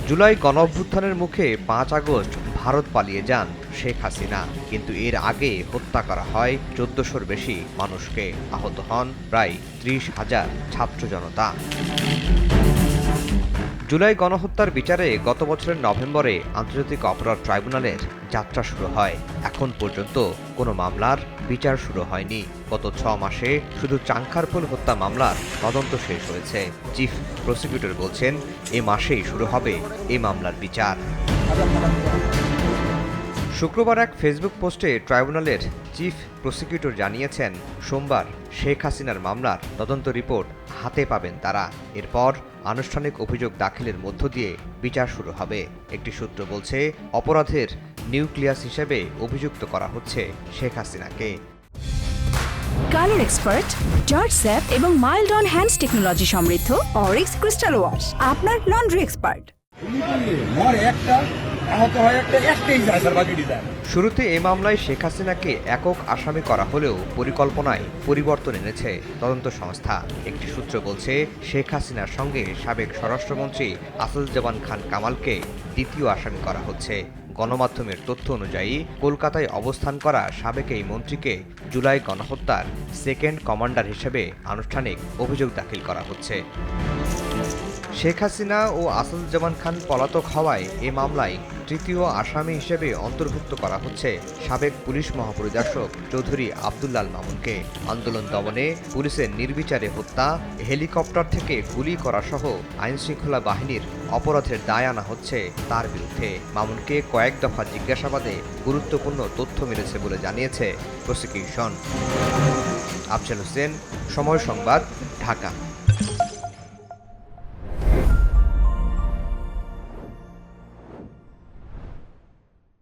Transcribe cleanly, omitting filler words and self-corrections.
জুলাই গণঅভ্যুত্থানের মুখে ৫ আগস্ট ভারত পালিয়ে যান শেখ হাসিনা, কিন্তু এর আগে হত্যা করা হয় ১৪০০-র বেশি মানুষকে, আহত হন প্রায় ৩০,০০০ ছাত্র জনতা। জুলাই গণহত্যার বিচারে গত বছরের নভেম্বরে আন্তর্জাতিক অপরাধ ট্রাইব্যুনালের যাত্রা শুরু হয়। এখন পর্যন্ত কোনো মামলার বিচার শুরু হয়নি। গত ৬ মাসে শুধু চাংখারপুল হত্যা মামলার তদন্ত শেষ হয়েছে। চিফ প্রসিকিউটর বলছেন এ মাসেই শুরু হবে এই মামলার বিচার। শুক্রবার এক ফেসবুক পোস্টে ট্রাইব্যুনালের চিফ প্রসিকিউটর জানিয়েছেন, সোমবার শেখ হাসিনার মামলার তদন্ত রিপোর্ট হাতে পাবেন তারা। এরপর আনুষ্ঠানিক অভিযোগ দাখিলের মধ্য দিয়ে বিচার শুরু হবে। একটি সূত্র বলছে, অপরাধের নিউক্লিয়াস হিসেবে অভিযুক্ত করা হচ্ছে শেখ হাসিনাকে। কালার এক্সপার্ট, জর্জ স্যাপ এবং মাইল্ড অন হ্যান্ডস টেকনোলজি সমৃদ্ধ অরিক্স ক্রিস্টাল ওয়াশ আপনার লন্ড্রি এক্সপার্ট। শুরুতে এই মামলায় শেখ হাসিনাকে একক আসামি করা হলেও পরিকল্পনায় পরিবর্তন এনেছে তদন্ত সংস্থা। একটি সূত্র বলছে, শেখ হাসিনার সঙ্গে সাবেক স্বরাষ্ট্রমন্ত্রী আসাদুজ্জামান খান কামালকে দ্বিতীয় আসামি করা হচ্ছে। গণমাধ্যমের তথ্য অনুযায়ী কলকাতায় অবস্থান করা সাবেক এই মন্ত্রীকে জুলাই গণহত্যার সেকেন্ড কমান্ডার হিসেবে আনুষ্ঠানিক অভিযোগ দাখিল করা হচ্ছে। শেখ হাসিনা ও আসাদুজ্জামান খান পলাতক হওয়ায় এ মামলায় তৃতীয় আসামি হিসেবে অন্তর্ভুক্ত করা হচ্ছে সাবেক পুলিশ মহাপরিদর্শক চৌধুরী আব্দুল্লাল মামুনকে। আন্দোলন দমনে পুলিশের নির্বিচারে হত্যা, হেলিকপ্টার থেকে গুলি করা সহ আইনশৃঙ্খলা বাহিনীর অপরাধের দায় আনা হচ্ছে তার বিরুদ্ধে। মামুনকে কয়েক দফা জিজ্ঞাসাবাদে গুরুত্বপূর্ণ তথ্য মিলেছে বলে জানিয়েছে প্রসিকিউশন। আফজাল হোসেন, সময় সংবাদ, ঢাকা।